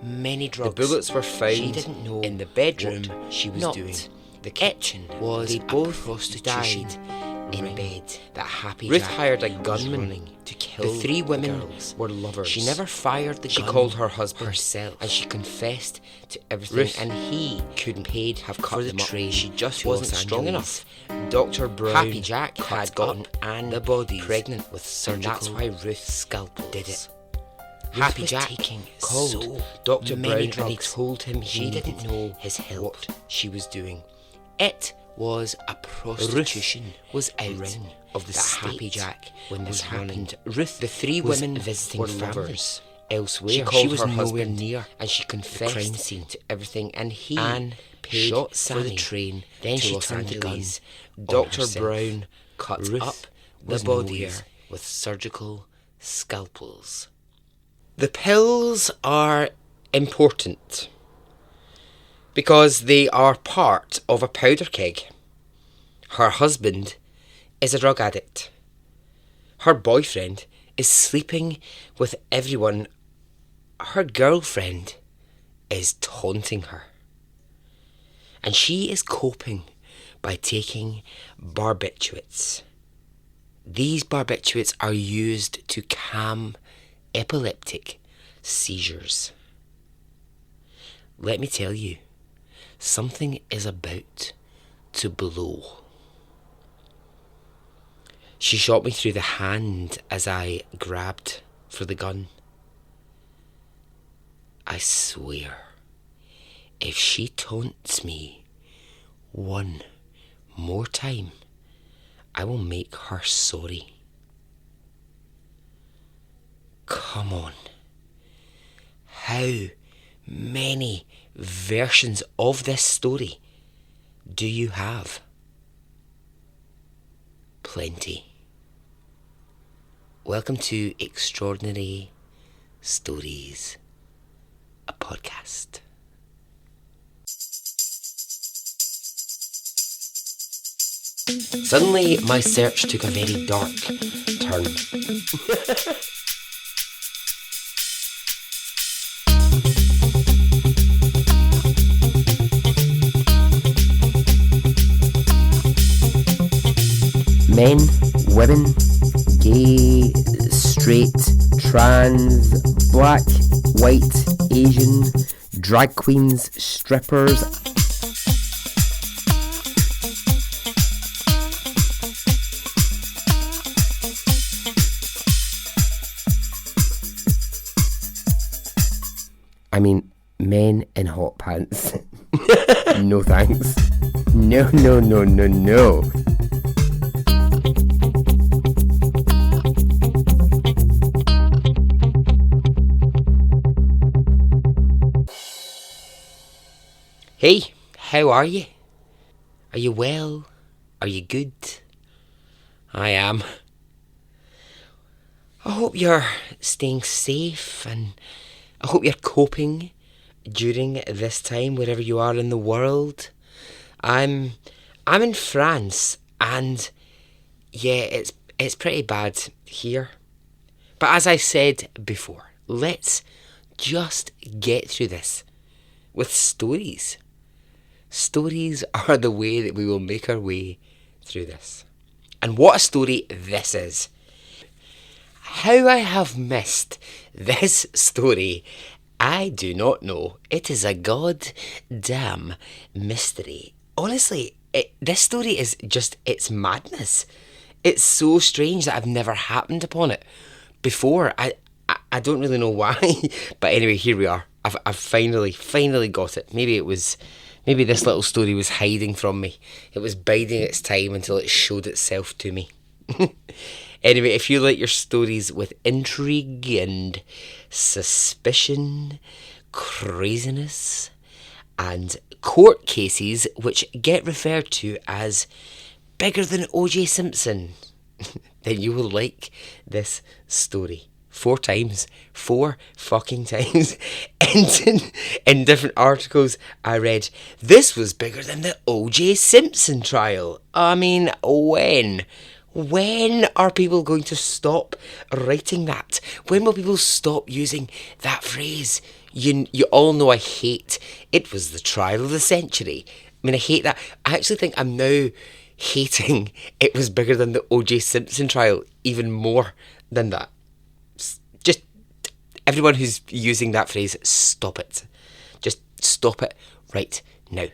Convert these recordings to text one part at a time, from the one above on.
many drugs. The bullets were found She didn't know in the bedroom what she was not. doing. The kitchen was they a both prostitution died in ring bed. that Happy Ruth Jack hired a was gunman running to kill the three women girls. were lovers. She never fired the She gun called her husband herself, and she confessed to everything. Ruth and he couldn't paid have cut for the them up. train She just to wasn't Los strong Angeles. enough. Dr. Brown Happy Jack cut had gotten up Anne the bodies pregnant with and surgical that's why Ruth scalpels. did it. Happy was Jack taking called so Dr. many Brown and he drugs. told him She he didn't didn't know his help. what she was doing. It was a prostitution was out ring of the that state Happy Jack when this was running. happened. Ruth, the three was women visiting were families lovers elsewhere. She called was her nowhere husband near and she crime confessed scene. to everything. And he Anne paid shot for the Sammy train. Then to she Los turned the gun Angeles on Dr. herself. Brown cut Ruth up the was bodies nowhere with surgical scalpels. The pills are important because they are part of a powder keg. Her husband is a drug addict. Her boyfriend is sleeping with everyone. Her girlfriend is taunting her. And she is coping by taking barbiturates. These barbiturates are used to calm epileptic seizures. Let me tell you, something is about to blow. She shot me through the hand as I grabbed for the gun. I swear, if she taunts me one more time, I will make her sorry. Come on. How many versions of this story do you have? Plenty. Welcome to Extraordinary Stories, a podcast. Suddenly, my search took a very dark turn. Men, women, gay, straight, trans, black, white, Asian, drag queens, strippers. I mean, men in hot pants. No thanks. No, no, no, no, no. Hey, how are you? Are you well? Are you good? I am. I hope you're staying safe and I hope you're coping during this time wherever you are in the world. I'm in France and yeah, it's pretty bad here. But as I said before, let's just get through this with stories. Stories are the way that we will make our way through this. And what a story this is. How I have missed this story, I do not know. It is a goddamn mystery. Honestly, this story is just, it's madness. It's so strange that I've never happened upon it before. I don't really know why. But anyway, here we are. I've finally got it. Maybe this little story was hiding from me. It was biding its time until it showed itself to me. Anyway, if you like your stories with intrigue and suspicion, craziness, and court cases which get referred to as bigger than O.J. Simpson, then you will like this story. 4 times. 4 fucking times. And in different articles I read, this was bigger than the O.J. Simpson trial. I mean, when? When are people going to stop writing that? When will people stop using that phrase? You all know I hate It Was the Trial of the Century. I mean, I hate that. I actually think I'm now hating It Was Bigger Than the O.J. Simpson trial even more than that. Just everyone who's using that phrase, stop it. Just stop it right now.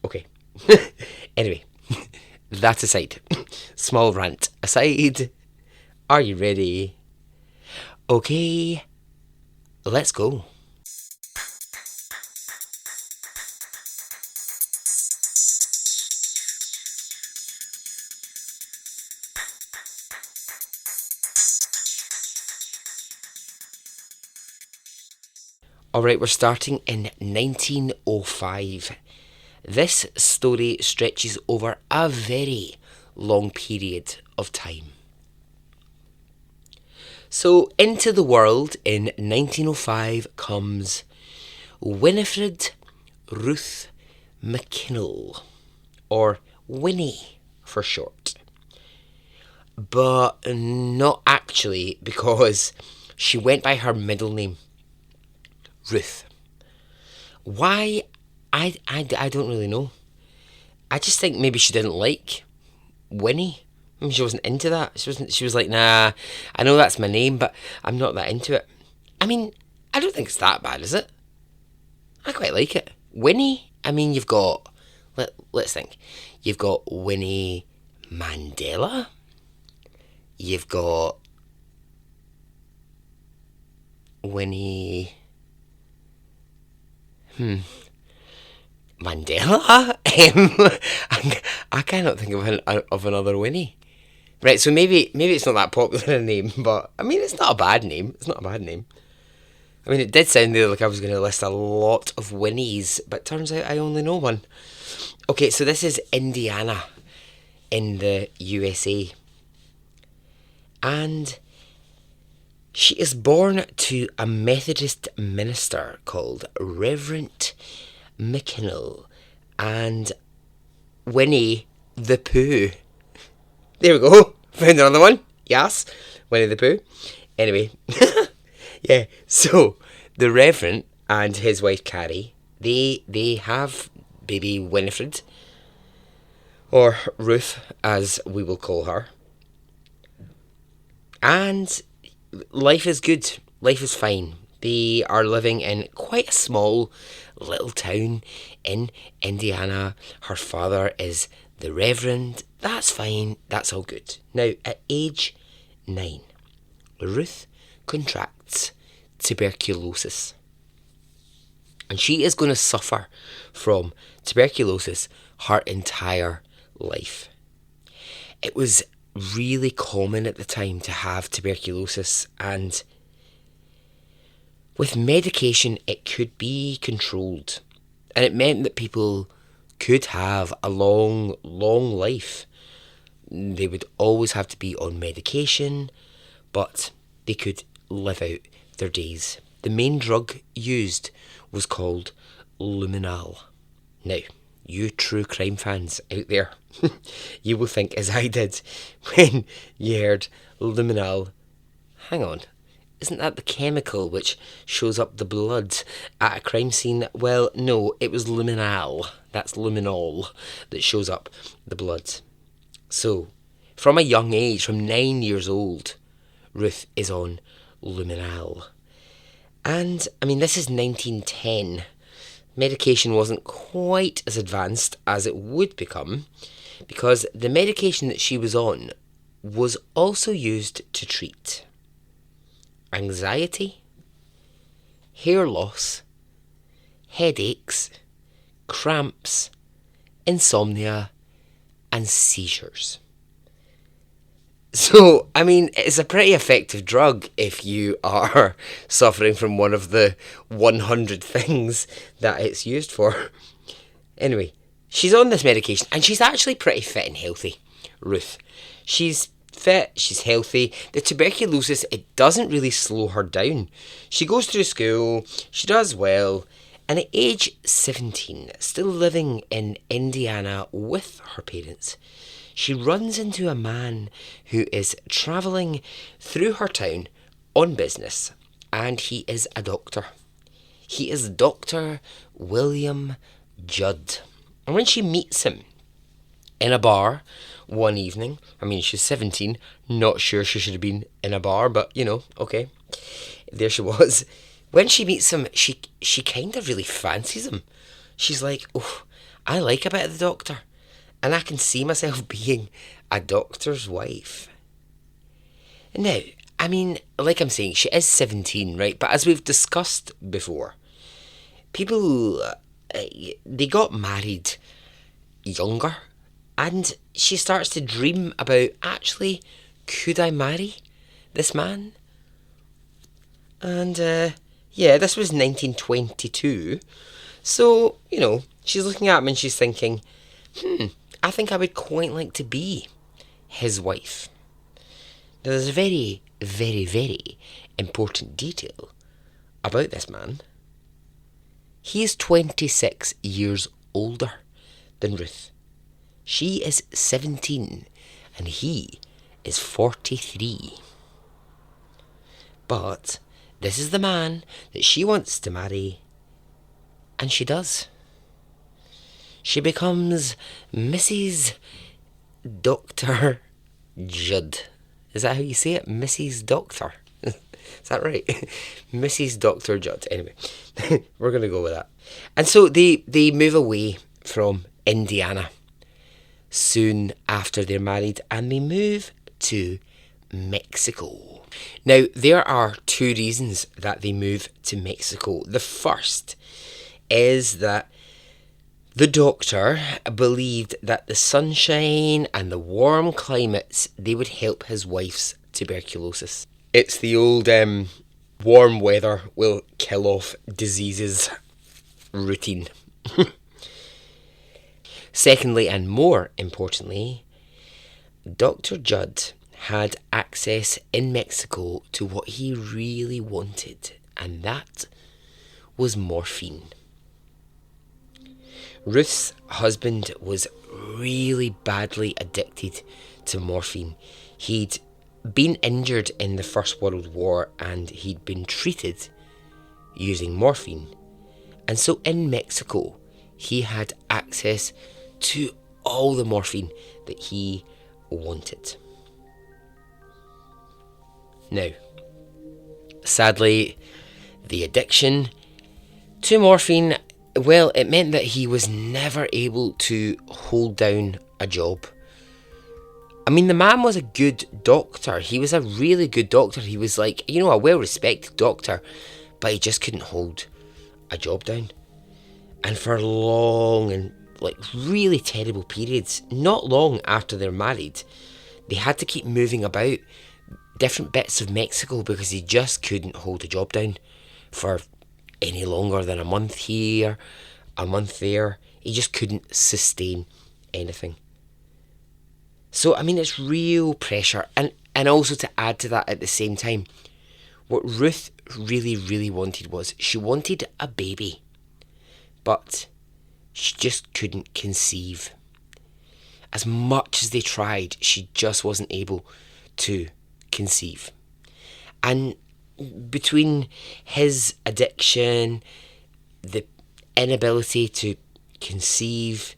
Okay. Anyway, that aside, small rant aside, are you ready? Okay, let's go. Alright, we're starting in 1905. This story stretches over a very long period of time. So, into the world in 1905 comes Winifred Ruth McKinnell, or Winnie for short. But not actually, because she went by her middle name, Ruth. Why? I don't really know. I just think maybe she didn't like Winnie. I mean, she wasn't into that. She was like, nah, I know that's my name, but I'm not that into it. I mean, I don't think it's that bad, is it? I quite like it. Winnie, I mean, you've got, let's think. You've got Winnie Mandela. You've got Winnie... Mandela? I cannot think of another Winnie. Right, so maybe it's not that popular a name, but I mean, it's not a bad name. It's not a bad name. I mean, it did sound there like I was going to list a lot of Winnies, but turns out I only know one. Okay, so this is Indiana in the USA. And she is born to a Methodist minister called Reverend McKinnell and Winnie the Pooh. There we go. Found another one. Yes. Winnie the Pooh. Anyway. Yeah. So, the Reverend and his wife Carrie, they have baby Winifred. Or Ruth, as we will call her. And life is good. Life is fine. They are living in quite a small little town in Indiana. Her father is the Reverend. That's fine. That's all good. Now, at age 9, Ruth contracts tuberculosis. And she is going to suffer from tuberculosis her entire life. It was really common at the time to have tuberculosis, and with medication it could be controlled, and it meant that people could have a long life. They would always have to be on medication, but they could live out their days. The main drug used was called luminal. Now, you true crime fans out there, you will think as I did when you heard luminal. Hang on, isn't that the chemical which shows up the blood at a crime scene? Well, no, it was luminal. That's luminol that shows up the blood. So, from a young age, from 9 years old, Ruth is on luminal. And, I mean, this is 1910. Medication wasn't quite as advanced as it would become, because the medication that she was on was also used to treat anxiety, hair loss, headaches, cramps, insomnia, and seizures. So, I mean, it's a pretty effective drug if you are suffering from one of the 100 things that it's used for. Anyway, she's on this medication and she's actually pretty fit and healthy, Ruth. She's fit, she's healthy. The tuberculosis, it doesn't really slow her down. She goes through school, she does well, and at age 17, still living in Indiana with her parents, she runs into a man who is travelling through her town on business, and he is a doctor. He is Dr. William Judd. And when she meets him in a bar one evening, I mean, she's 17, not sure she should have been in a bar, but okay, there she was. When she meets him, she kind of really fancies him. She's like, oh, I like a bit of the doctor, and I can see myself being a doctor's wife. Now, I mean, like I'm saying, she is 17, right? But as we've discussed before, people, they got married younger, and she starts to dream about, actually, could I marry this man? And, this was 1922, so, she's looking at him and she's thinking, I think I would quite like to be his wife. Now, there's a very, very, very important detail about this man. He is 26 years older than Ruth. She is 17 and he is 43. But this is the man that she wants to marry, and she does. She becomes Mrs. Dr. Judd. Is that how you say it? Mrs. Doctor. Is that right? Mrs. Dr. Judd. Anyway, we're going to go with that. And so they move away from Indiana soon after they're married, and they move to Mexico. Now, there are two reasons that they move to Mexico. The first is that the doctor believed that the sunshine and the warm climates, they would help his wife's tuberculosis. It's the old warm weather will kill off diseases routine. Secondly, and more importantly, Dr. Judd had access in Mexico to what he really wanted, and that was morphine. Ruth's husband was really badly addicted to morphine. He'd been injured in the First World War and he'd been treated using morphine. And so in Mexico, he had access to all the morphine that he wanted. Now, sadly, the addiction to morphine, well, it meant that he was never able to hold down a job. I mean, the man was a good doctor. He was a really good doctor. He was like, a well-respected doctor, but he just couldn't hold a job down. And for long and really terrible periods, not long after they're married, they had to keep moving about different bits of Mexico because he just couldn't hold a job down for any longer than a month here, a month there. He just couldn't sustain anything. So, I mean, it's real pressure. And also to add to that at the same time, what Ruth really, really wanted was she wanted a baby. But she just couldn't conceive. As much as they tried, she just wasn't able to conceive. And between his addiction, the inability to conceive,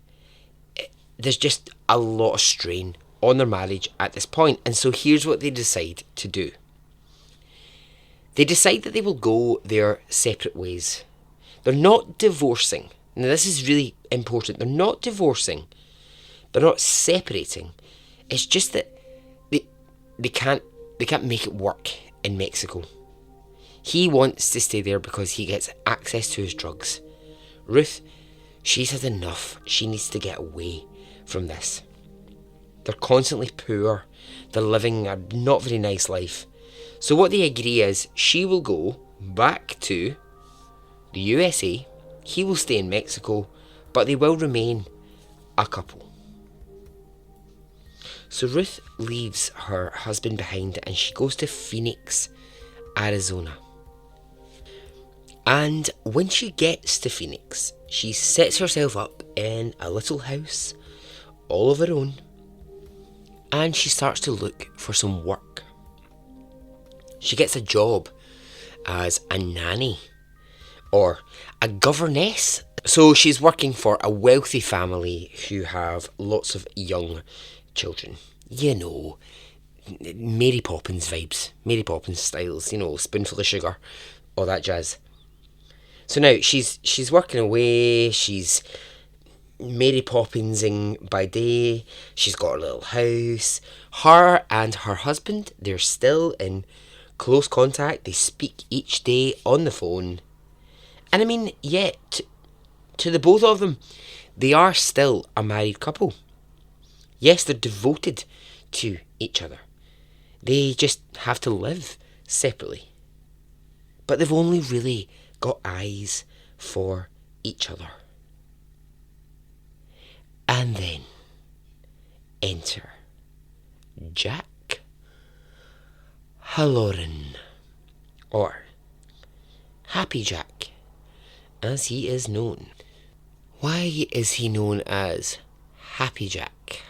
there's just a lot of strain on their marriage at this point. And so here's what they decide to do. They decide that they will go their separate ways. They're not divorcing. Now this is really important. They're not divorcing. They're not separating. It's just that they can't make it work in Mexico. He wants to stay there because he gets access to his drugs. Ruth, she's had enough. She needs to get away from this. They're constantly poor. They're living a not very nice life. So what they agree is she will go back to the USA. He will stay in Mexico, but they will remain a couple. So Ruth leaves her husband behind and she goes to Phoenix, Arizona. And when she gets to Phoenix, she sets herself up in a little house all of her own, and she starts to look for some work. She gets a job as a nanny or a governess. So she's working for a wealthy family who have lots of young children. You know, Mary Poppins vibes, Mary Poppins styles, spoonful of sugar, all that jazz. So now she's working away, she's Mary Poppinsing by day, she's got her little house. Her and her husband, they're still in close contact, they speak each day on the phone. And I mean, yet, to the both of them, they are still a married couple. Yes, they're devoted to each other. They just have to live separately. But they've only really got eyes for each other. And then enter Jack Halloran, or Happy Jack, as he is known. Why is he known as Happy Jack?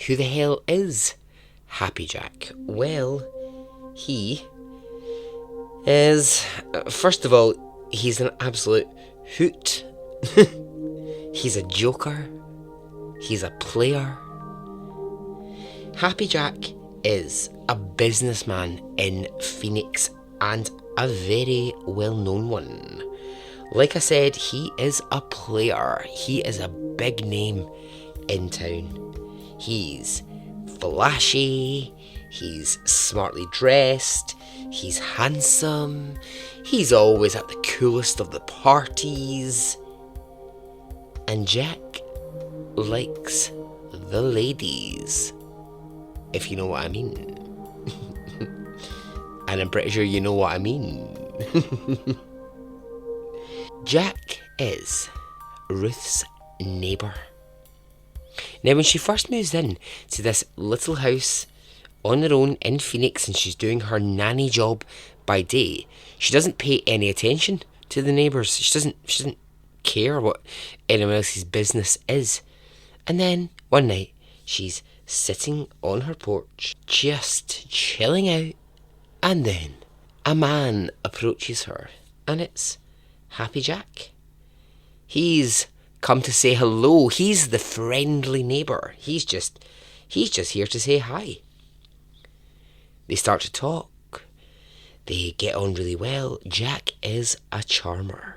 Who the hell is Happy Jack? Well, he is, first of all, he's an absolute hoot. He's a joker. He's a player. Happy Jack is a businessman in Phoenix, and a very well-known one. Like I said, he is a player. He is a big name in town. He's flashy, he's smartly dressed, he's handsome, he's always at the coolest of the parties. And Jack likes the ladies, if you know what I mean. And I'm pretty sure you know what I mean. Jack is Ruth's neighbour. Now, when she first moves in to this little house on her own in Phoenix, and she's doing her nanny job by day, she doesn't pay any attention to the neighbours. She doesn't care what anyone else's business is. And then one night, she's sitting on her porch, just chilling out, and then a man approaches her, and it's Happy Jack. He's come to say hello. He's the friendly neighbour. He's just here to say hi. They start to talk. They get on really well. Jack is a charmer.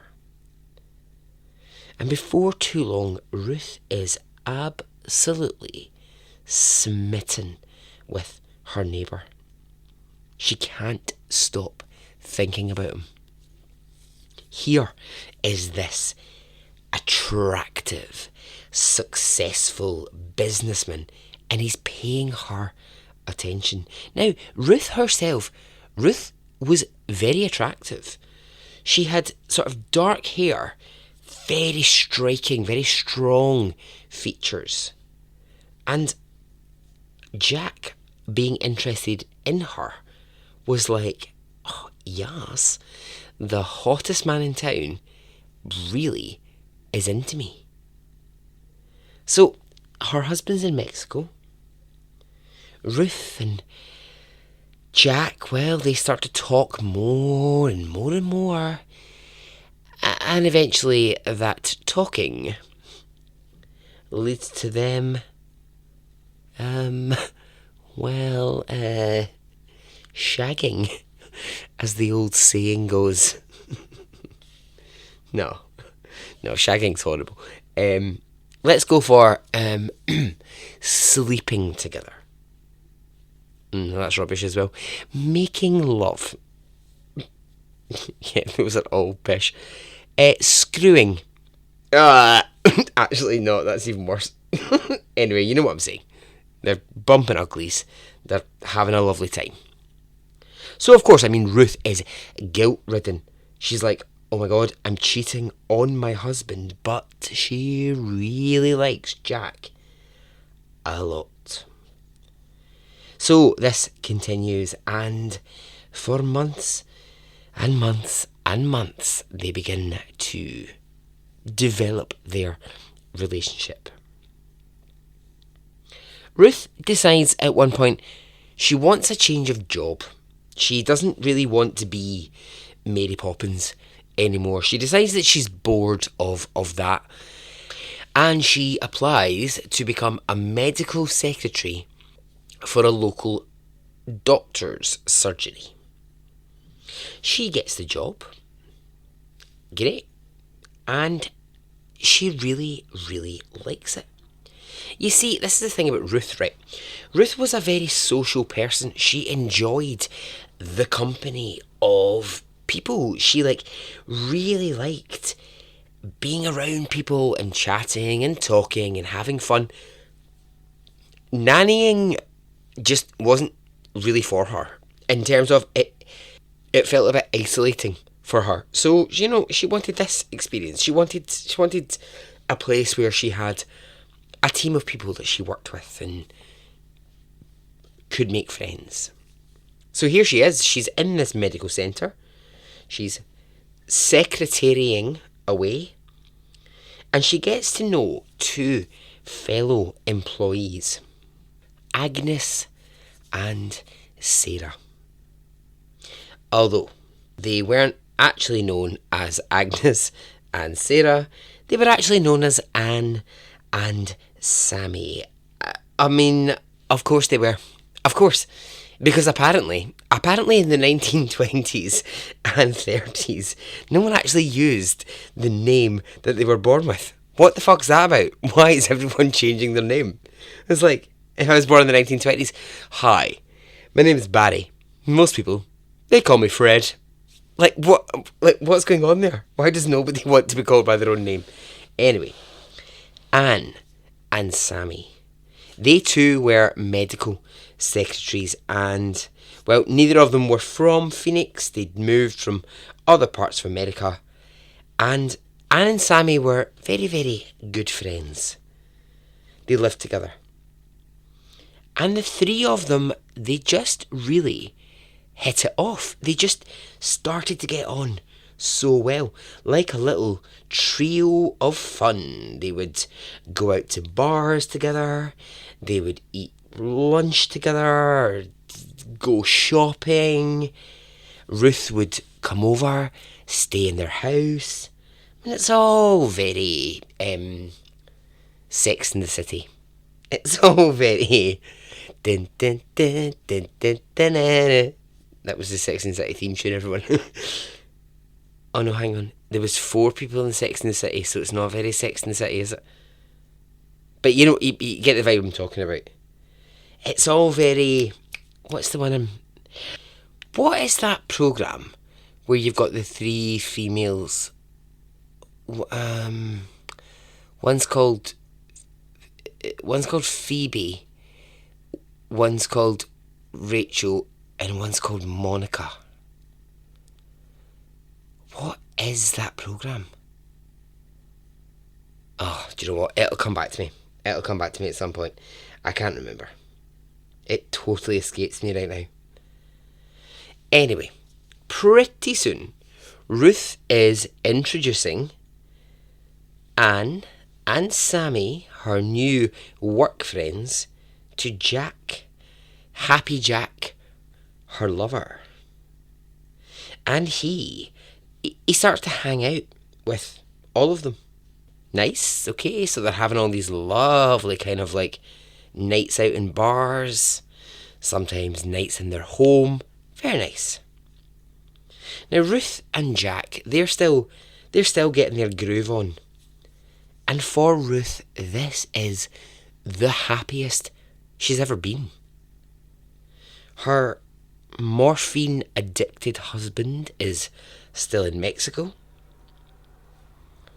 And before too long, Ruth is absolutely smitten with her neighbour. She can't stop thinking about him. Here is this attractive, successful businessman, and he's paying her attention. Now, Ruth was very attractive. She had sort of dark hair, very striking, very strong features. And Jack, being interested in her, was like, oh, yes, the hottest man in town really is into me. So, her husband's in Mexico. Ruth and Jack, well, they start to talk more and more and more. And eventually that talking leads to them, shagging, as the old saying goes. No, shagging's horrible. Let's go for sleeping together. That's rubbish as well. Making love. Yeah, those are all pish. Screwing. Actually, no, that's even worse. Anyway, you know what I'm saying. They're bumping uglies. They're having a lovely time. So, of course, Ruth is guilt-ridden. She's like, oh my god, I'm cheating on my husband, but she really likes Jack a lot. So this continues, and for months and months and months, they begin to develop their relationship. Ruth decides at one point she wants a change of job. She doesn't really want to be Mary Poppins anymore. She decides that she's bored of that, and she applies to become a medical secretary for a local doctor's surgery. She gets the job. Great. And she really, really likes it. You see, this is the thing about Ruth, right? Ruth was a very social person. She enjoyed the company of people. She really liked being around people and chatting and talking and having fun. Nannying just wasn't really for her. In terms of it felt a bit isolating for her. So, she wanted this experience. She wanted a place where she had a team of people that she worked with and could make friends. So here she is. She's in this medical centre. She's secretarying away. And she gets to know two fellow employees, Agnes and Sarah. Although they weren't actually known as Agnes and Sarah, they were actually known as Anne and Sammy. I mean, of course they were. Of course. Because apparently in the 1920s and 30s, no one actually used the name that they were born with. What the fuck's that about? Why is everyone changing their name? It's like, if I was born in the 1920s, hi, my name is Barry. Most people, they call me Fred. What's going on there? Why does nobody want to be called by their own name? Anyway, Anne and Sammy. They too were medical secretaries, and, well, neither of them were from Phoenix. They'd moved from other parts of America, and Anne and Sammy were very, very good friends. They lived together. And the three of them, they just really hit it off. They just started to get on so well, like a little trio of fun. They would go out to bars together, they would eat lunch together, go shopping. Ruth would come over, stay in their house, and it's all very Sex in the City. It's all very dun, dun, dun, dun, dun, dun, dun. That was the Sex and the City theme tune, everyone. Oh no, hang on. There was 4 people in Sex and the City, so it's not very Sex and the City, is it? But you get the vibe I'm talking about. It's all very... What's the one What is that programme where you've got the 3 females? One's called Phoebe, one's called Rachel, and one's called Monica. What is that programme? Oh, do you know what? It'll come back to me. It'll come back to me at some point. I can't remember. It totally escapes me right now. Anyway, pretty soon, Ruth is introducing Anne and Sammy, her new work friends, to Jack. Happy Jack, her lover. And he starts to hang out with all of them. Nice, okay, so they're having all these lovely kind of nights out in bars, sometimes nights in their home. Very nice. Now Ruth and Jack, they're still getting their groove on. And for Ruth, this is the happiest she's ever been. Her morphine addicted husband is still in Mexico.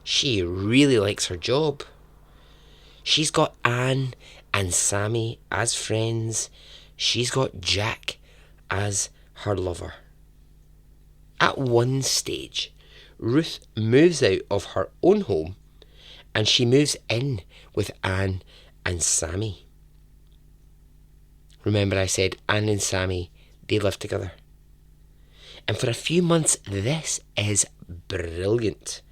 She really likes her job. She's got Anne and Sammy as friends. She's got Jack as her lover. At one stage, Ruth moves out of her own home and she moves in with Anne and Sammy. Remember I said Anne and Sammy, they live together. And for a few months, this is brilliant.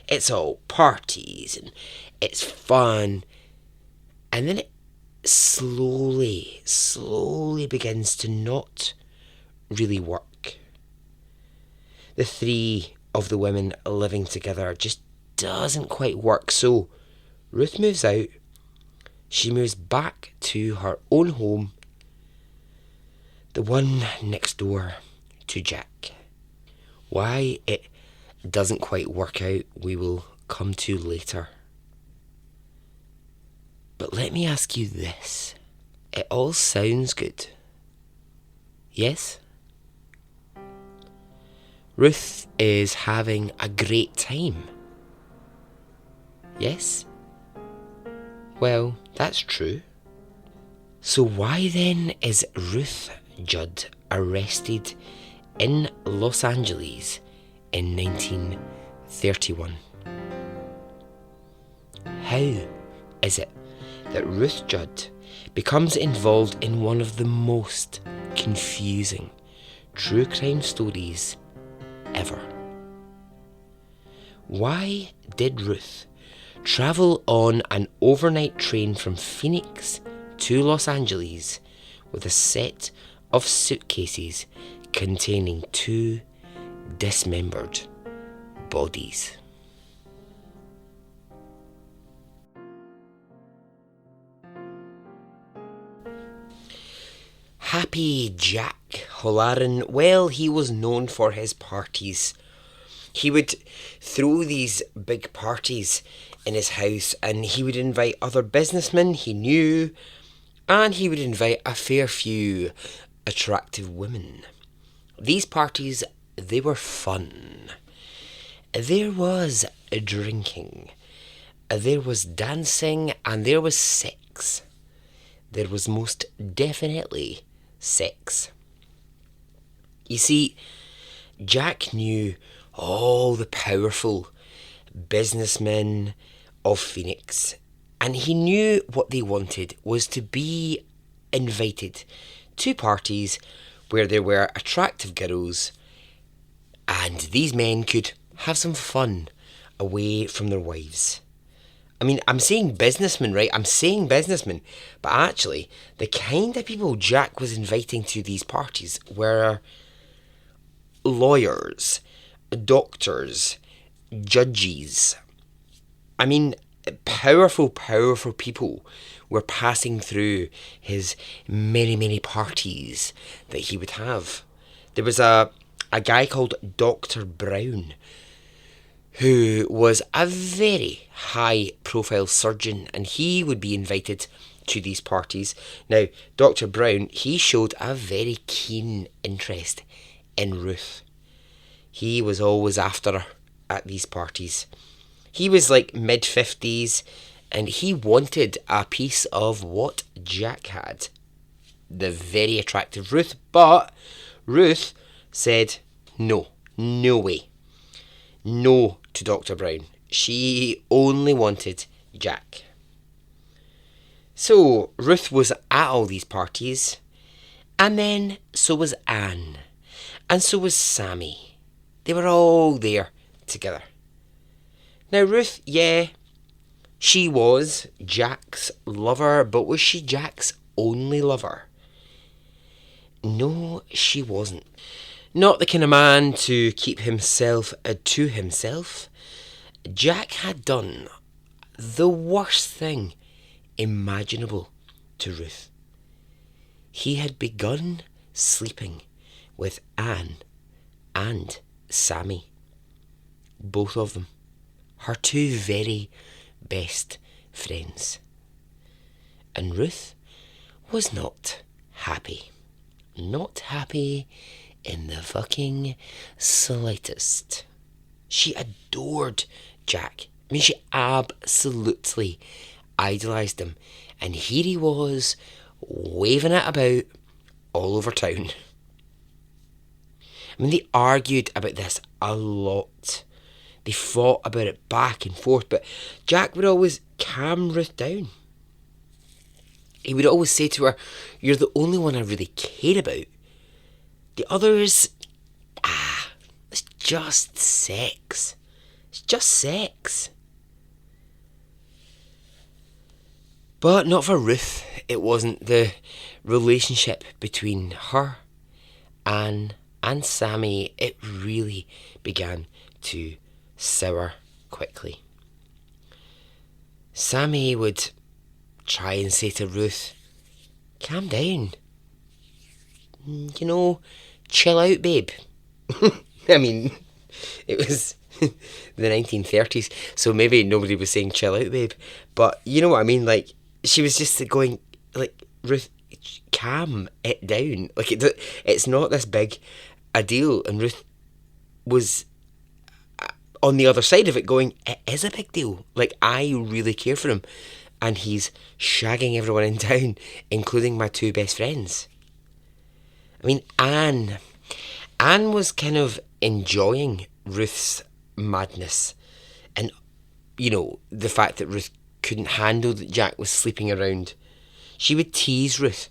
It's all parties and it's fun. And then it slowly begins to not really work. The 3 of the women living together just doesn't quite work. So Ruth moves out. She moves back to her own home, the one next door to Jack. Why it doesn't quite work out, we will come to later. But let me ask you this. It all sounds good. Yes? Ruth is having a great time. Yes? Well, that's true. So why then is Ruth Judd arrested in Los Angeles in 1931? How is it that Ruth Judd becomes involved in one of the most confusing true crime stories ever? Why did Ruth travel on an overnight train from Phoenix to Los Angeles with a set of suitcases containing 2 dismembered bodies? Happy Jack O'Laren, well, he was known for his parties. He would throw these big parties in his house, and he would invite other businessmen he knew, and he would invite a fair few attractive women. These parties, they were fun. There was drinking, there was dancing, and there was sex. There was most definitely sex. You see, Jack knew all the powerful businessmen of Phoenix, and he knew what they wanted was to be invited to parties where there were attractive girls, and these men could have some fun away from their wives. I mean, I'm saying businessmen, right? I'm saying businessmen. But actually, the kind of people Jack was inviting to these parties were lawyers, doctors, judges. I mean, powerful people were passing through his many parties that he would have. There was a guy called Dr. Brown, who was a very high-profile surgeon, and he would be invited to these parties. Now, Dr. Brown, he showed a very keen interest in Ruth. He was always after her at these parties. He was like mid-50s, and he wanted a piece of what Jack had, the very attractive Ruth, but Ruth said no way. No to Dr. Brown. She only wanted Jack. So Ruth was at all these parties, and then so was Anne, and so was Sammy. They were all there together. Now Ruth, yeah, she was Jack's lover, but was she Jack's only lover? No, she wasn't. Not the kind of man to keep himself to himself. Jack had done the worst thing imaginable to Ruth. He had begun sleeping with Anne and Sammy. Both of them. Her 2 very best friends. And Ruth was not happy. Not happy in the fucking slightest. She adored Jack. I mean, she absolutely idolised him. And here he was, waving it about all over town. I mean, they argued about this a lot. They fought about it back and forth, but Jack would always calm Ruth down. He would always say to her, "You're the only one I really care about. The others, it's just sex. It's just sex." But not for Ruth. It wasn't. The relationship between her, Anne, and Sammy, it really began to sour quickly. Sammy would try and say to Ruth, calm down. Chill out, babe. I mean, it was the 1930s, so maybe nobody was saying chill out, babe. But you know what I mean? Like, she was just going, like, Ruth, calm it down. Like, it's not this big a deal. And Ruth was on the other side of it going, it is a big deal. Like, I really care for him. And he's shagging everyone in town, including my two best friends. I mean, Anne was kind of enjoying Ruth's madness. And, the fact that Ruth couldn't handle that Jack was sleeping around. She would tease Ruth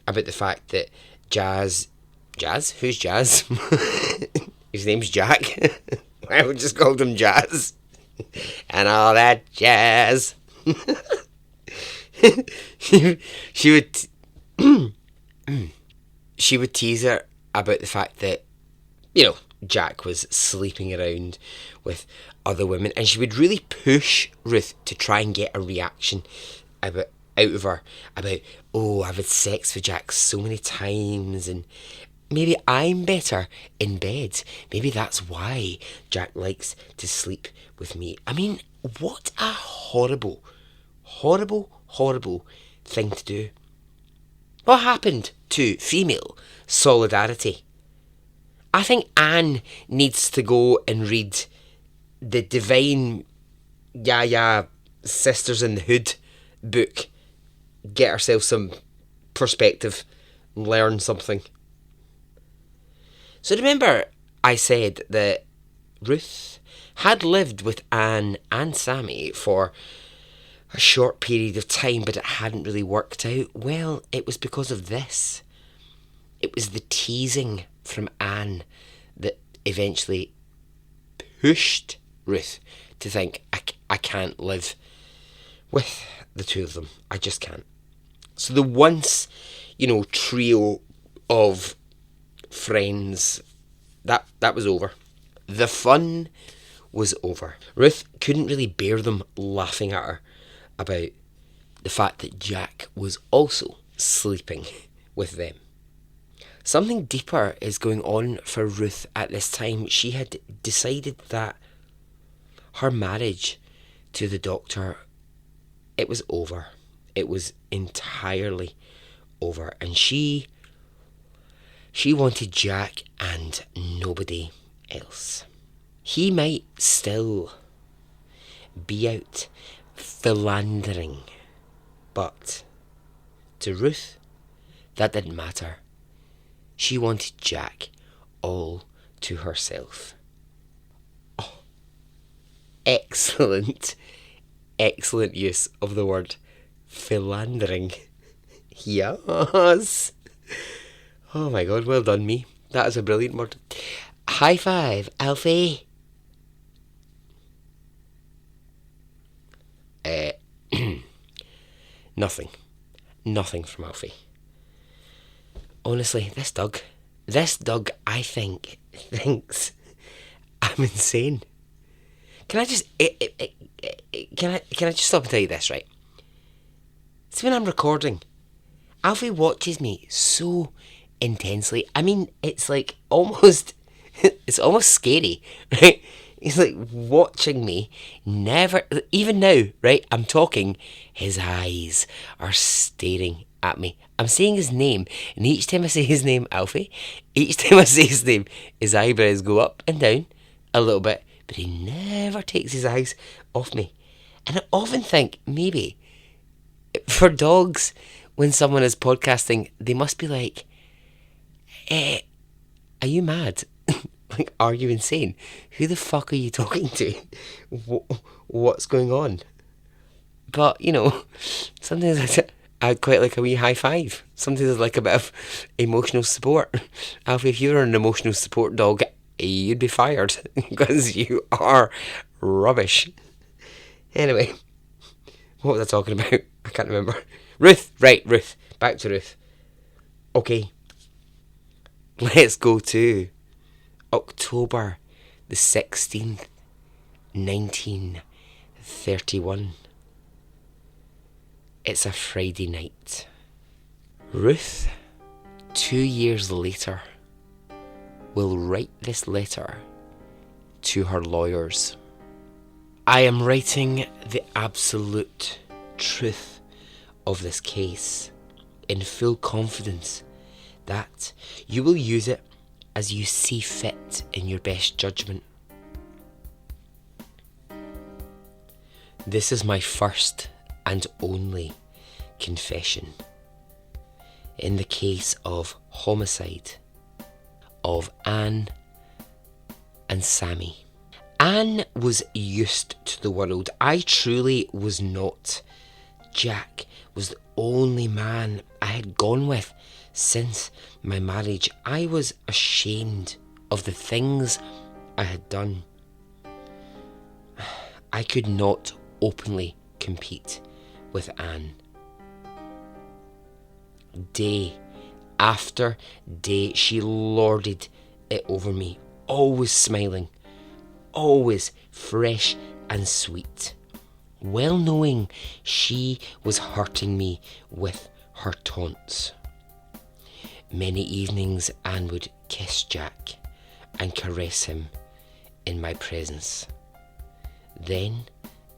about the fact that Jazz? Who's Jazz? His name's Jack. I would just call him Jazz. And all that jazz. she would tease her about the fact that, Jack was sleeping around with other women, and she would really push Ruth to try and get a reaction out of her about, I've had sex with Jack so many times, and maybe I'm better in bed. Maybe that's why Jack likes to sleep with me. I mean, what a horrible, horrible, horrible thing to do. What happened to female solidarity? I think Anne needs to go and read the Divine Yaya Sisters in the Hood book. Get herself some perspective. Learn something. So remember I said that Ruth had lived with Anne and Sammy for a short period of time, but it hadn't really worked out. Well, it was because of this. It was the teasing from Anne that eventually pushed Ruth to think, I can't live with the two of them. I just can't. So the once, trio of friends, that was over. The fun was over. Ruth couldn't really bear them laughing at her about the fact that Jack was also sleeping with them. Something deeper is going on for Ruth at this time. She had decided that her marriage to the doctor, it was over. It was entirely over. And she wanted Jack and nobody else. He might still be out philandering, but to Ruth, that didn't matter. She wanted Jack all to herself. Oh, excellent use of the word philandering. Yes. Oh my God, well done me. That is a brilliant word. High five, Alfie. Nothing from Alfie. Honestly, this Doug, I think, thinks I'm insane. Can I just stop and tell you this, right? So when I'm recording, Alfie watches me so intensely. I mean, it's like almost scary, right? He's like watching me, never, even now, right? I'm talking, his eyes are staring at me. I'm saying his name, and each time I say his name, Alfie, each time I say his name, his eyebrows go up and down a little bit, but he never takes his eyes off me. And I often think, maybe, for dogs, when someone is podcasting, they must be like, are you mad? Like, are you insane? Who the fuck are you talking to? What's going on? But, sometimes I'd quite like a wee high five. Sometimes I'd like a bit of emotional support. Alfie, if you were an emotional support dog, you'd be fired because you are rubbish. Anyway, what was I talking about? I can't remember. Ruth. Back to Ruth. Okay. Let's go to October the 16th, 1931. It's a Friday night. Ruth, 2 years later, will write this letter to her lawyers. I am writing the absolute truth of this case in full confidence that you will use it as you see fit in your best judgment. This is my first and only confession in the case of homicide of Anne and Sammy. Anne was used to the world. I truly was not. Jack was the only man I had gone with since my marriage. I was ashamed of the things I had done. I could not openly compete with Anne. Day after day, she lorded it over me, always smiling, always fresh and sweet, well knowing she was hurting me with her taunts. Many evenings Anne would kiss Jack and caress him in my presence. Then,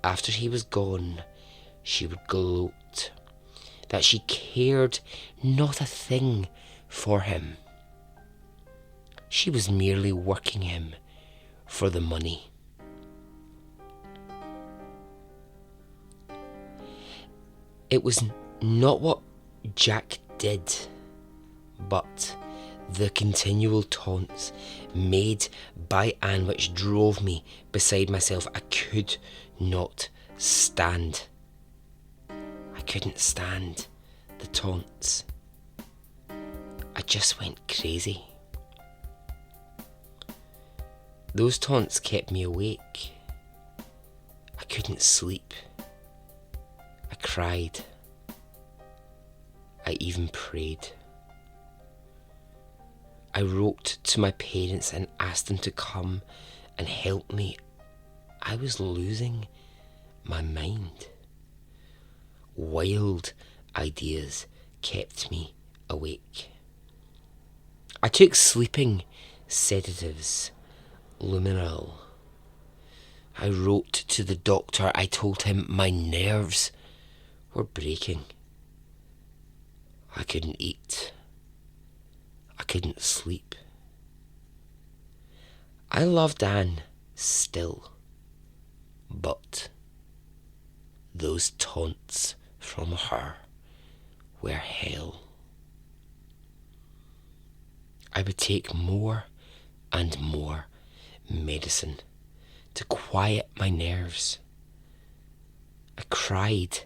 after he was gone, she would gloat that she cared not a thing for him. She was merely working him for the money. It was not what Jack did, but the continual taunts made by Anne which drove me beside myself. I could not stand. I couldn't stand the taunts. I just went crazy. Those taunts kept me awake. I couldn't sleep. I cried. I even prayed. I wrote to my parents and asked them to come and help me. I was losing my mind. Wild ideas kept me awake. I took sleeping sedatives, Luminol. I wrote to the doctor. I told him my nerves were breaking. I couldn't eat. I couldn't sleep. I loved Anne still, but those taunts from her were hell. I would take more and more medicine to quiet my nerves. I cried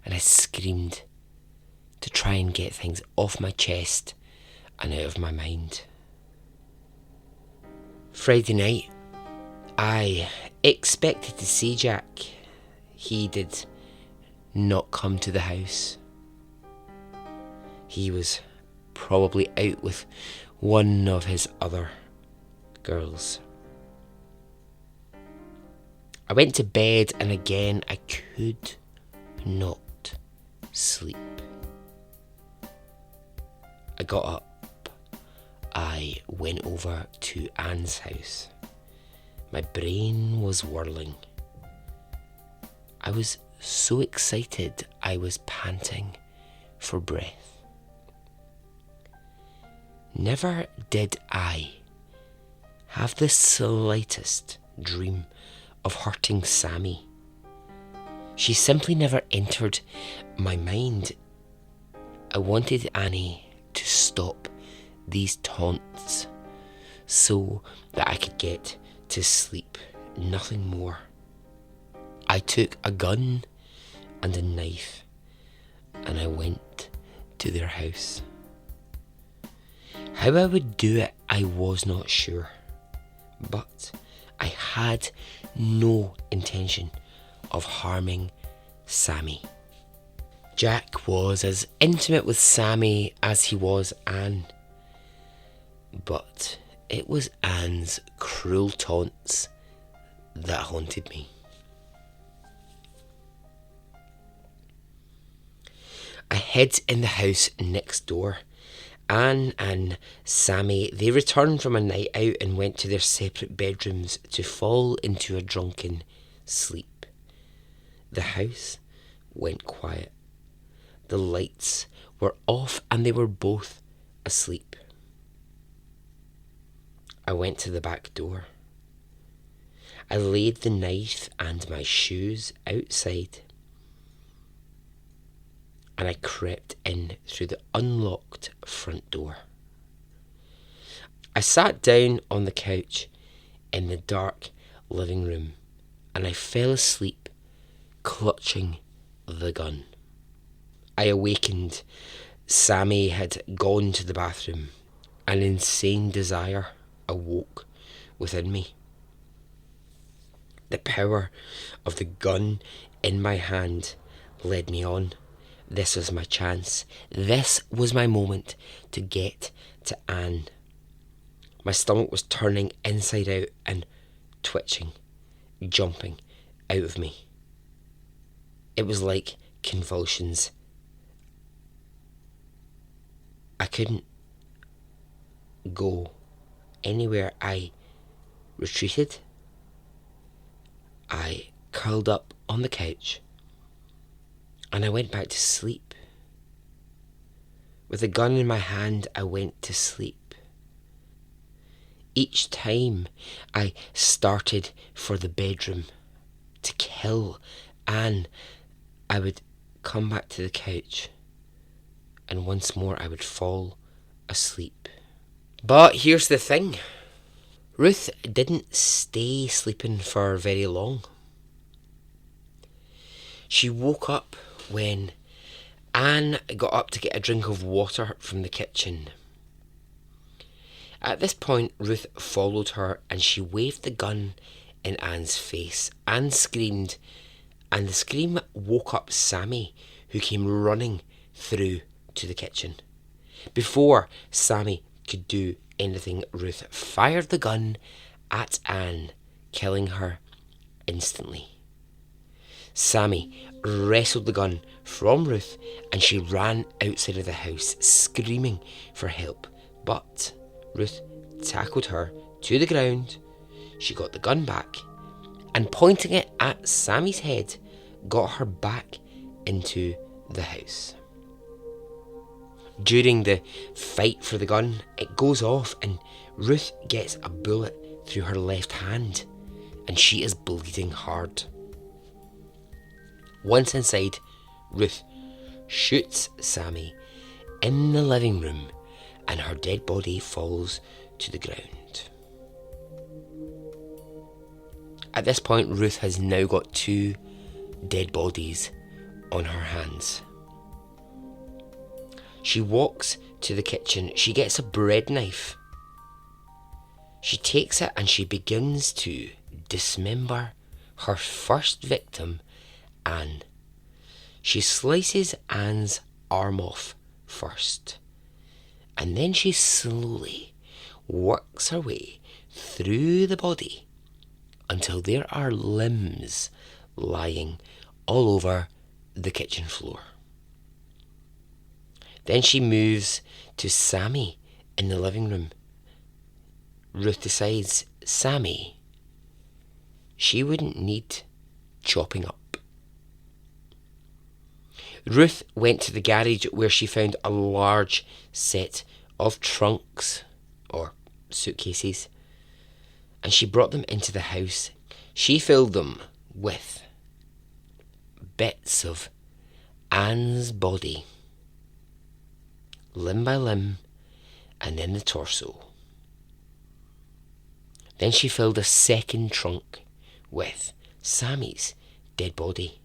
and I screamed to try and get things off my chest and out of my mind. Friday night, I expected to see Jack. He did not come to the house. He was probably out with one of his other girls. I went to bed and again I could not sleep. I got up. I went over to Anne's house. My brain was whirling. I was so excited I was panting for breath. Never did I have the slightest dream of hurting Sammy. She simply never entered my mind. I wanted Annie to stop these taunts so that I could get to sleep, nothing more. I took a gun and a knife and I went to their house. How I would do it, I was not sure, but I had no intention of harming Sammy. Jack was as intimate with Sammy as he was Anne, but It was Anne's cruel taunts that haunted me. I hid in the house next door. Anne and Sammy, they returned from a night out and went to their separate bedrooms to fall into a drunken sleep. The house went quiet. The lights were off and they were both asleep. I went to the back door. I laid the knife and my shoes outside, and I crept in through the unlocked front door. I sat down on the couch in the dark living room and I fell asleep clutching the gun. I awakened. Sammy had gone to the bathroom. An insane desire awoke within me. The power of the gun in my hand led me on. This was my chance. This was my moment to get to Anne. My stomach was turning inside out and twitching, jumping out of me. It was like convulsions. I couldn't go anywhere. I retreated. I curled up on the couch and I went back to sleep. With a gun in my hand, I went to sleep. Each time I started for the bedroom to kill Anne, I would come back to the couch and once more I would fall asleep. But here's the thing. Ruth didn't stay sleeping for very long. She woke up when Anne got up to get a drink of water from the kitchen. At this point, Ruth followed her and she waved the gun in Anne's face. Anne screamed, and the scream woke up Sammy, who came running through to the kitchen. Before Sammy could do anything, Ruth fired the gun at Anne, killing her instantly. Sammy wrestled the gun from Ruth and she ran outside of the house screaming for help, but Ruth tackled her to the ground. She got the gun back and pointing it at Sammy's head got her back into the house. During the fight for the gun, it goes off and Ruth gets a bullet through her left hand and she is bleeding hard. Once inside, Ruth shoots Sammy in the living room and her dead body falls to the ground. At this point, Ruth has now got 2 dead bodies on her hands. She walks to the kitchen. She gets a bread knife. She takes it and she begins to dismember her first victim, Anne. She slices Anne's arm off first, and then she slowly works her way through the body until there are limbs lying all over the kitchen floor. Then she moves to Sammy in the living room. Ruth decides Sammy, she wouldn't need chopping up. Ruth went to the garage where she found a large set of trunks or suitcases and she brought them into the house. She filled them with bits of Anne's body, limb by limb, and then the torso. Then she filled a second trunk with Sammy's dead body.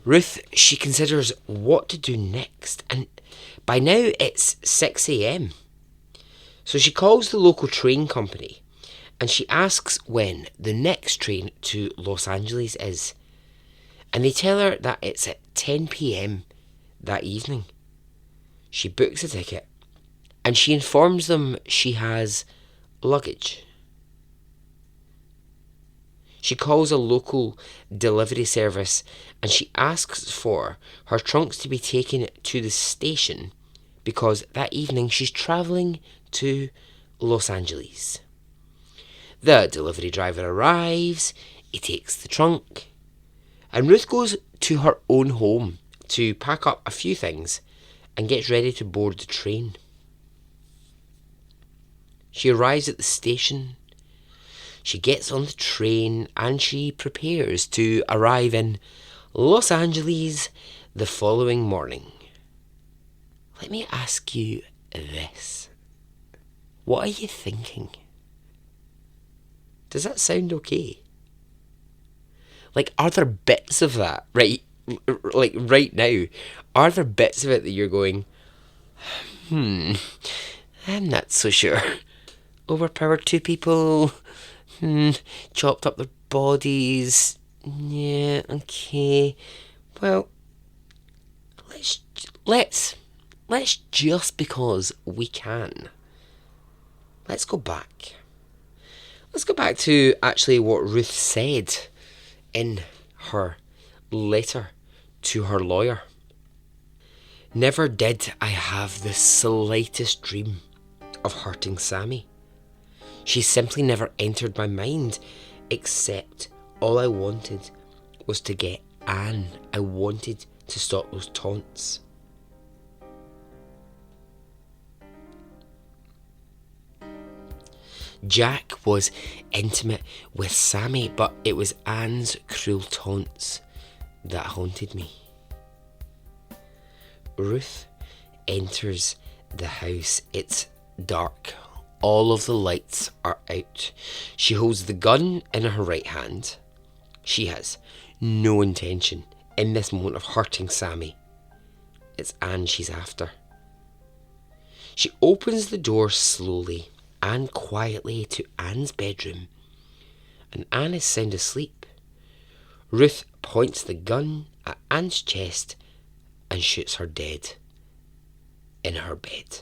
Ruth, she considers what to do next, and by now it's 6 a.m. So she calls the local train company and she asks when the next train to Los Angeles is, and they tell her that it's at 10 p.m. that evening. She books a ticket and she informs them she has luggage. She calls a local delivery service and she asks for her trunks to be taken to the station because that evening she's travelling to Los Angeles. The delivery driver arrives, he takes the trunk, and Ruth goes to her own home to pack up a few things and gets ready to board the train. She arrives at the station, she gets on the train, and she prepares to arrive in Los Angeles the following morning. Let me ask you this. What are you thinking? Does that sound okay? Like, are there bits of that, right now, are there bits of it that you're going, I'm not so sure. Overpowered two people, chopped up their bodies, yeah, okay. Well, let's just because we can, let's go back. Let's go back to actually what Ruth said in her letter to her lawyer. Never did I have the slightest dream of hurting Sammy. She simply never entered my mind, except all I wanted was to get Anne. I wanted to stop those taunts. Jack was intimate with Sammy, but it was Anne's cruel taunts that haunted me. Ruth enters the house. It's dark. All of the lights are out. She holds the gun in her right hand. She has no intention in this moment of hurting Sammy. It's Anne she's after. She opens the door slowly and quietly to Anne's bedroom, and Anne is sound asleep. Ruth points the gun at Anne's chest and shoots her dead in her bed,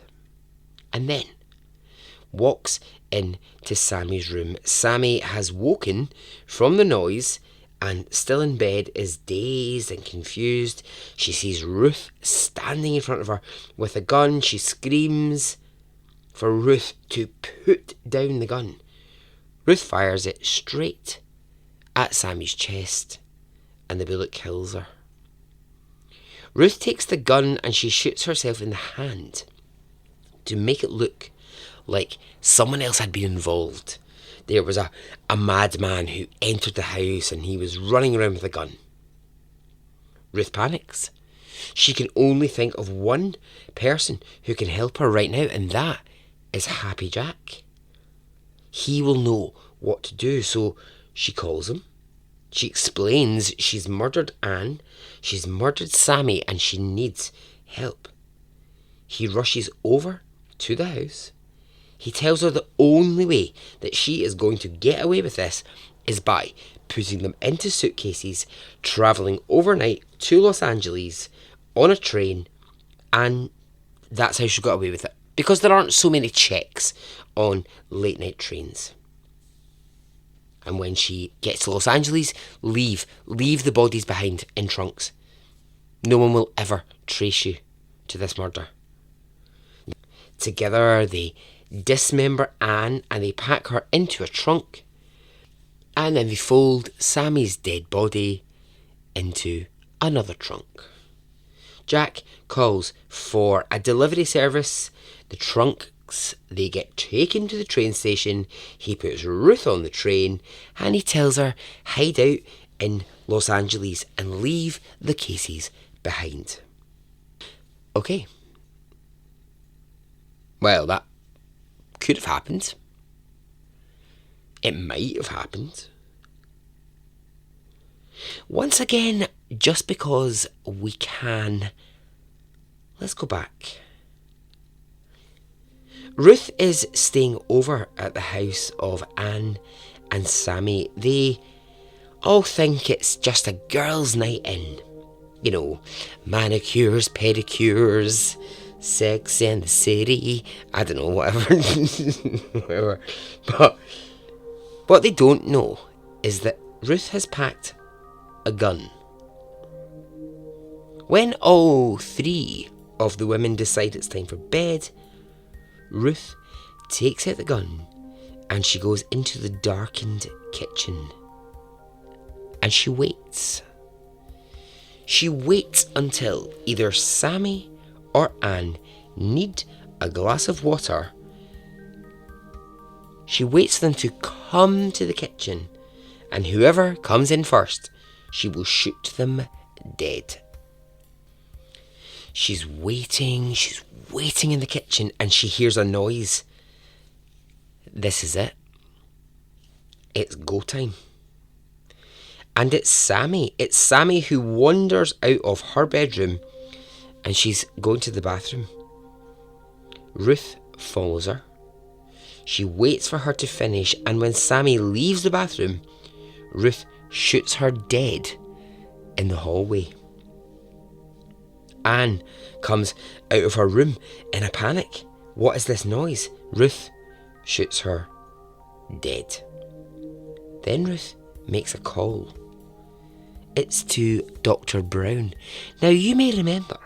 and then walks into Sammy's room. Sammy has woken from the noise and, still in bed, is dazed and confused. She sees Ruth standing in front of her with a gun. She screams for Ruth to put down the gun. Ruth fires it straight at Sammy's chest, and the bullet kills her. Ruth takes the gun and she shoots herself in the hand to make it look like someone else had been involved. There was a madman who entered the house and he was running around with a gun. Ruth panics. She can only think of one person who can help her right now, and that is Happy Jack. He will know what to do, so she calls him. She explains she's murdered Anne, she's murdered Sammy, and she needs help. He rushes over to the house. He tells her the only way that she is going to get away with this is by putting them into suitcases, travelling overnight to Los Angeles on a train, and that's how she got away with it. Because there aren't so many checks on late night trains. And when she gets to Los Angeles, leave the bodies behind in trunks. No one will ever trace you to this murder. Together they dismember Anne and they pack her into a trunk, and then they fold Sammy's dead body into another trunk. Jack calls for a delivery service. The trunks, they get taken to the train station. He puts Ruth on the train and he tells her, hide out in Los Angeles and leave the cases behind. Okay. Well, that could have happened. It might have happened. Once again, just because we can, let's go back. Ruth is staying over at the house of Anne and Sammy. They all think it's just a girls' night in. You know, manicures, pedicures, Sex and the City. I don't know, whatever. Whatever. But what they don't know is that Ruth has packed a gun. When all three of the women decide it's time for bed, Ruth takes out the gun and she goes into the darkened kitchen. And she waits. She waits until either Sammy or Anne need a glass of water. She waits for them to come to the kitchen, and whoever comes in first, she will shoot them dead. She's waiting in the kitchen, and she hears a noise. This is it. It's go time. And it's Sammy. It's Sammy who wanders out of her bedroom and she's going to the bathroom. Ruth follows her. She waits for her to finish, and when Sammy leaves the bathroom, Ruth shoots her dead in the hallway. Anne comes out of her room in a panic. What is this noise? Ruth shoots her dead. Then Ruth makes a call. It's to Dr. Brown. Now you may remember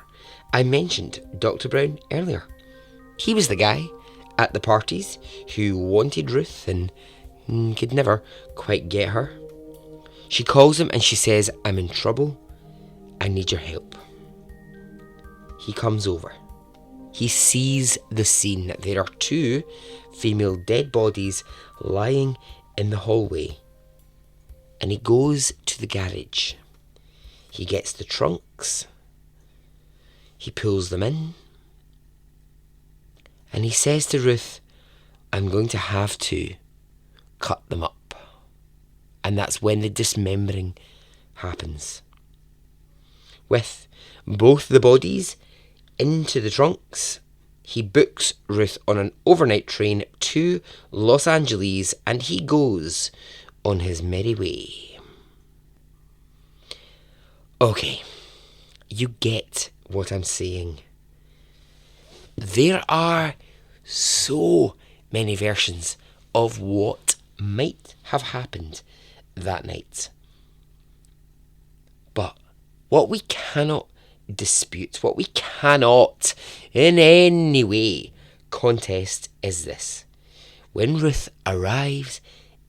I mentioned Dr. Brown earlier. He was the guy at the parties who wanted Ruth and could never quite get her. She calls him and she says, I'm in trouble. I need your help. He comes over. He sees the scene. There are two female dead bodies lying in the hallway. And he goes to the garage. He gets the trunks. He pulls them in. And he says to Ruth, I'm going to have to cut them up. And that's when the dismembering happens. With both the bodies into the trunks, he books Ruth on an overnight train to Los Angeles, and he goes on his merry way. Okay, you get what I'm saying. There are so many versions of what might have happened that night. But what we cannot dispute, what we cannot in any way contest is this. When Ruth arrives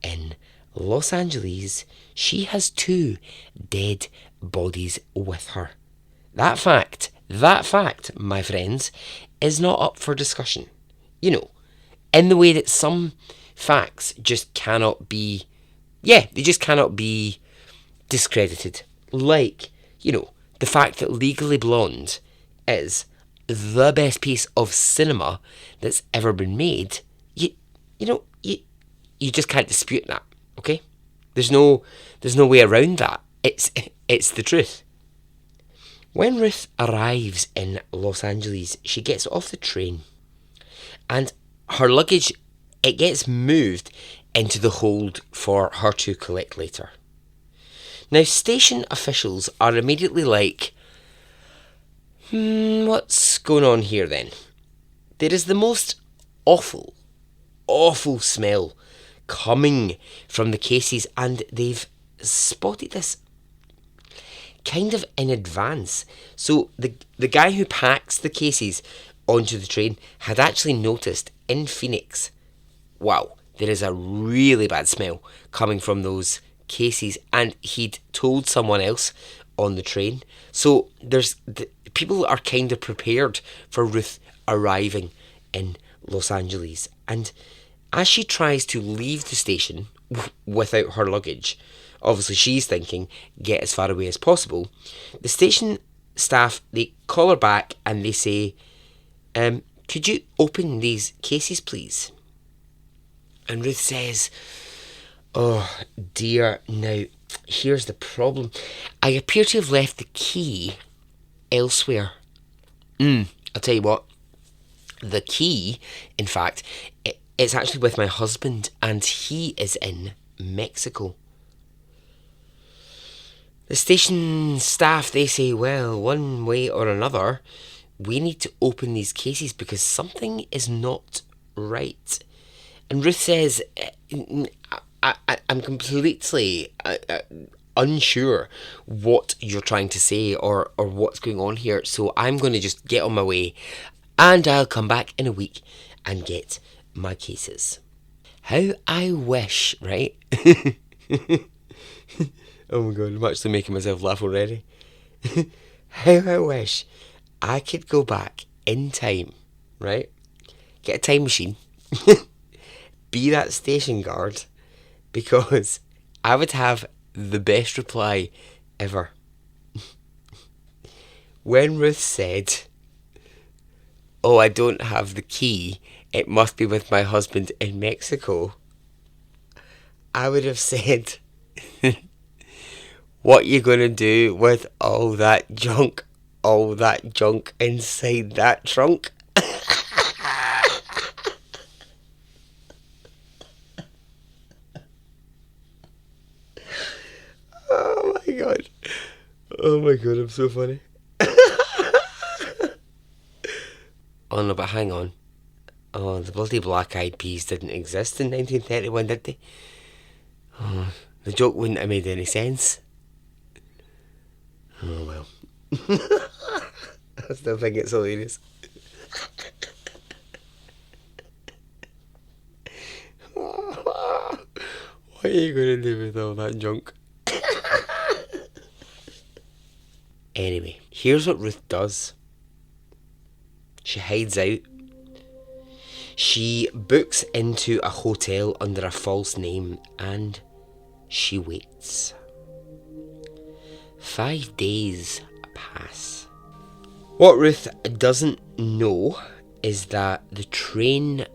in Los Angeles, she has two dead bodies with her. That fact, my friends, is not up for discussion. You know, in the way that some facts just cannot be, they just cannot be discredited. Like, you know, the fact that Legally Blonde is the best piece of cinema that's ever been made. You just can't dispute that, okay? There's no way around that. It's the truth. When Ruth arrives in Los Angeles, she gets off the train and her luggage, it gets moved into the hold for her to collect later. Now, station officials are immediately like, what's going on here then? There is the most awful smell coming from the cases, and they've spotted this kind of in advance. So the guy who packs the cases onto the train had actually noticed in Phoenix, wow, there is a really bad smell coming from those cases, and he'd told someone else on the train. So people are kind of prepared for Ruth arriving in Los Angeles, and as she tries to leave the station without her luggage, obviously she's thinking, get as far away as possible. The station staff, they call her back and they say, could you open these cases, please? And Ruth says, oh dear, now here's the problem. I appear to have left the key elsewhere. I'll tell you what, the key, in fact, it's actually with my husband, and he is in Mexico. The station staff, they say, well, one way or another, we need to open these cases because something is not right. And Ruth says, I'm completely unsure what you're trying to say or what's going on here, so I'm going to just get on my way and I'll come back in a week and get my cases. How I wish, right? Oh my god, I'm actually making myself laugh already. How I wish I could go back in time, right? Get a time machine, be that station guard, because I would have the best reply ever. When Ruth said, "Oh, I don't have the key, it must be with my husband in Mexico," I would have said, "What you gonna do with all that junk inside that trunk?" Oh my god. Oh my god, I'm so funny. Oh no, but hang on. Oh, the bloody Black Eyed Peas didn't exist in 1931, did they? Oh, the joke wouldn't have made any sense. Oh well. I still think it's hilarious. What are you going to do with all that junk? Anyway, here's what Ruth does. She hides out. She books into a hotel under a false name and she waits. 5 days pass. What Ruth doesn't know is that the train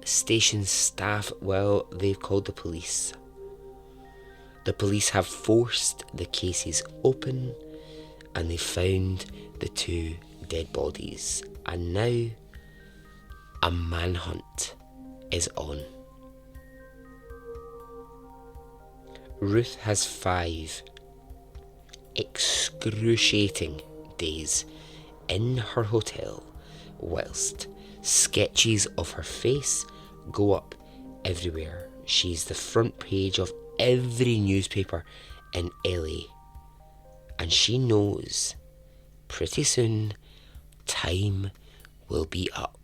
station staff, well, they've called the police. The police have forced the cases open and they found the 2 dead bodies. And now a manhunt is on. Ruth has 5 excruciating days in her hotel whilst sketches of her face go up everywhere. She's the front page of every newspaper in LA. And she knows pretty soon time will be up.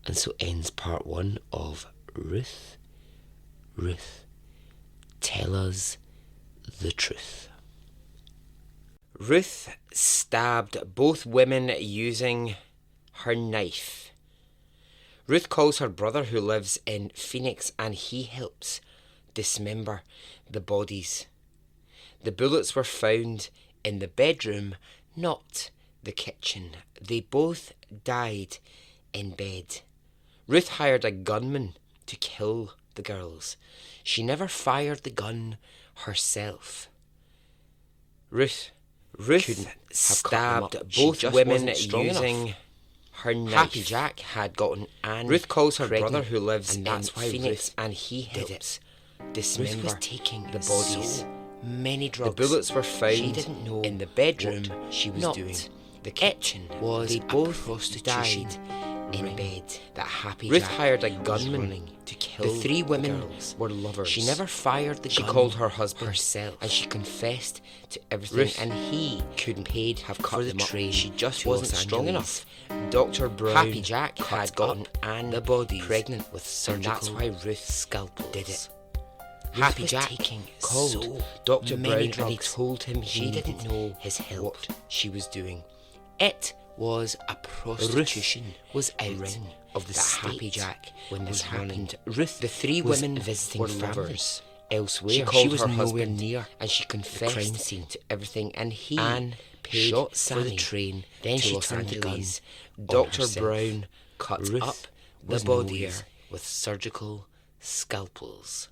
And so ends part 1 of Ruth. Ruth, tell us the truth. Ruth stabbed both women using her knife. Ruth calls her brother who lives in Phoenix and he helps dismember the bodies. The bullets were found in the bedroom, not the kitchen. They both died in bed. Ruth hired a gunman to kill the girls. She never fired the gun herself. Ruth couldn't have stabbed both women using her knife. Happy Jack had gotten Anne. Ruth calls her brother who lives in Phoenix and he helps dismember Ruth was taking the bodies. So many drugs. The bullets were found she didn't know in the bedroom what she was doing. The kitchen was they both died in bed. That Happy Ruth Jack hired a gunman to kill the 3 women. Girls were lovers. She never fired the gun. She called her husband herself, and she confessed to everything. Ruth and he couldn't paid have cut for the train. She just wasn't strong enough. Dr. Brown Happy Jack had gotten Anne the body pregnant with surgical. And that's why Ruth scalpel did it. Happy Jack called Dr. Brown and he told him he didn't know his help what she was doing. It was a prostitution. Ruth was out of the state. Happy Jack when this happened. Ruth, the 3 women visiting families elsewhere. She was nowhere near, and she confessed to everything. And he paid shot for the train. Then she turned the gun. Dr. Brown cut Ruth up the bodies with surgical scalpels.